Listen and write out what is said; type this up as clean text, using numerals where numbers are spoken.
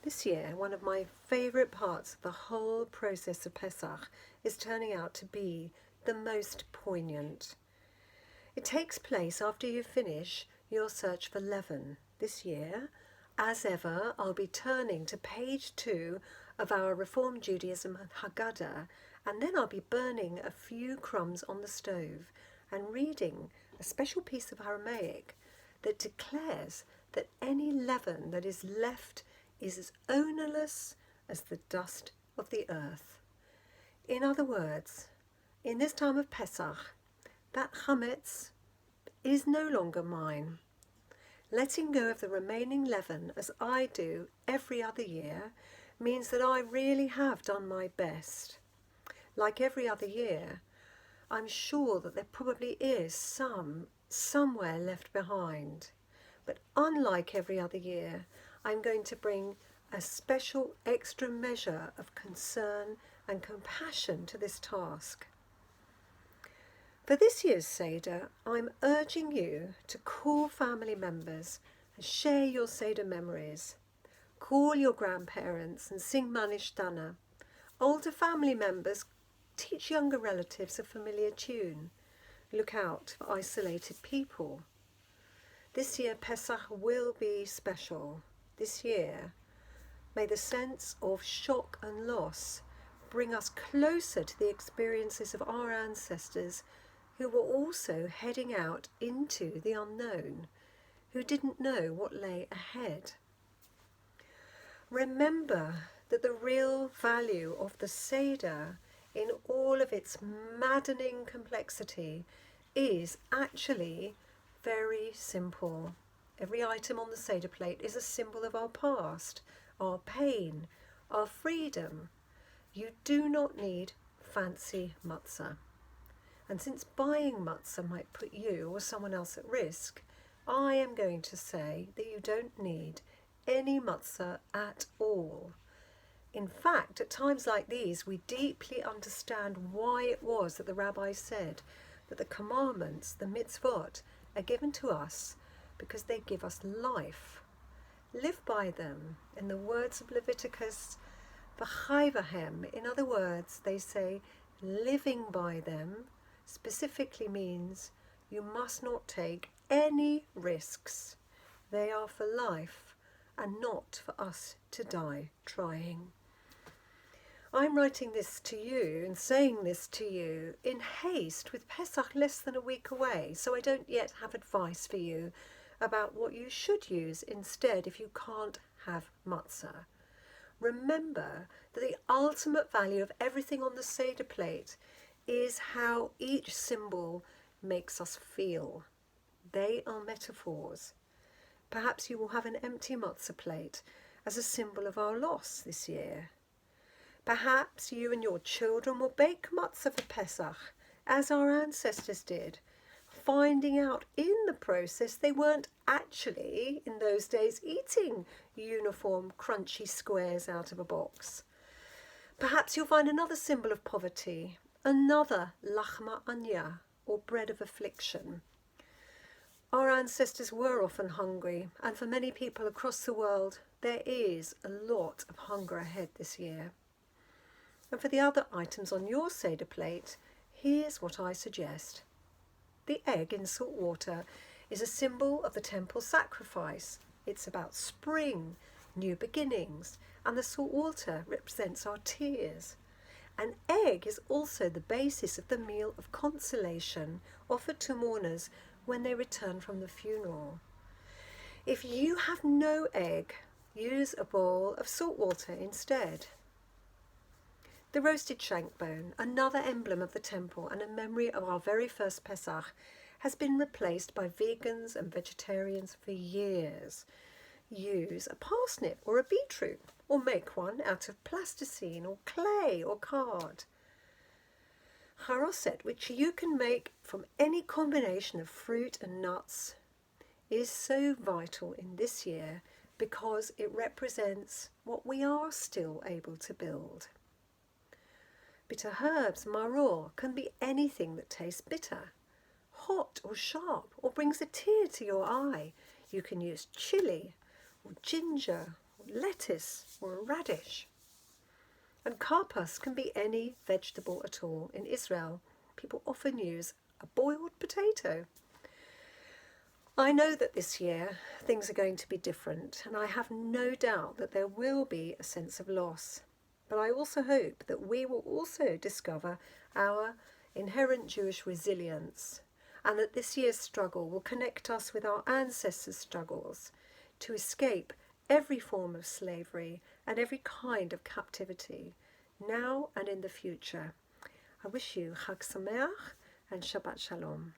This year, one of my favourite parts of the whole process of Pesach is turning out to be the most poignant. It takes place after you finish your search for leaven. This year, as ever, I'll be turning to page 2 of our Reform Judaism Haggadah, and then I'll be burning a few crumbs on the stove and reading a special piece of Aramaic that declares that any leaven that is left is as ownerless as the dust of the earth. In other words, in this time of Pesach, that chametz is no longer mine. Letting go of the remaining leaven, as I do every other year, means that I really have done my best. Like every other year, I'm sure that there probably is somewhere left behind. But unlike every other year, I'm going to bring a special extra measure of concern and compassion to this task. For this year's seder, I'm urging you to call family members and share your seder memories. Call your grandparents and sing Manishtana. Older family members teach younger relatives a familiar tune. Look out for isolated people. This year Pesach will be special. This year, may the sense of shock and loss bring us closer to the experiences of our ancestors who were also heading out into the unknown, who didn't know what lay ahead. Remember that the real value of the seder, in all of its maddening complexity, is actually very simple. Every item on the seder plate is a symbol of our past, our pain, our freedom. You do not need fancy matzah. And since buying matzah might put you or someone else at risk, I am going to say that you don't need any matzah at all. In fact, at times like these, we deeply understand why it was that the rabbis said that the commandments, the mitzvot, are given to us because they give us life. Live by them. In the words of Leviticus, v'chai v'hem, in other words, they say living by them specifically means you must not take any risks. They are for life and not for us to die trying. I'm writing this to you and saying this to you in haste with Pesach less than a week away, so I don't yet have advice for you about what you should use instead if you can't have matzah. Remember that the ultimate value of everything on the seder plate is how each symbol makes us feel. They are metaphors. Perhaps you will have an empty matzah plate as a symbol of our loss this year. Perhaps you and your children will bake matzah for Pesach, as our ancestors did, finding out in the process they weren't actually, in those days, eating uniform, crunchy squares out of a box. Perhaps you'll find another symbol of poverty, another lachma anya, or bread of affliction. Our ancestors were often hungry, and for many people across the world, there is a lot of hunger ahead this year. And for the other items on your seder plate, here's what I suggest. The egg in salt water is a symbol of the temple sacrifice. It's about spring, new beginnings, and the salt water represents our tears. An egg is also the basis of the meal of consolation offered to mourners when they return from the funeral. If you have no egg, use a bowl of salt water instead. The roasted shank bone, another emblem of the temple and a memory of our very first Pesach, has been replaced by vegans and vegetarians for years. Use a parsnip or a beetroot, or make one out of plasticine or clay or card. Charoset, which you can make from any combination of fruit and nuts, is so vital in this year because it represents what we are still able to build. Bitter herbs, maror, can be anything that tastes bitter, hot or sharp, or brings a tear to your eye. You can use chili, or ginger, or lettuce or a radish. And karpas can be any vegetable at all. In Israel, people often use a boiled potato. I know that this year things are going to be different, and I have no doubt that there will be a sense of loss. But I also hope that we will also discover our inherent Jewish resilience, and that this year's struggle will connect us with our ancestors' struggles to escape every form of slavery and every kind of captivity, now and in the future. I wish you Chag Sameach and Shabbat Shalom.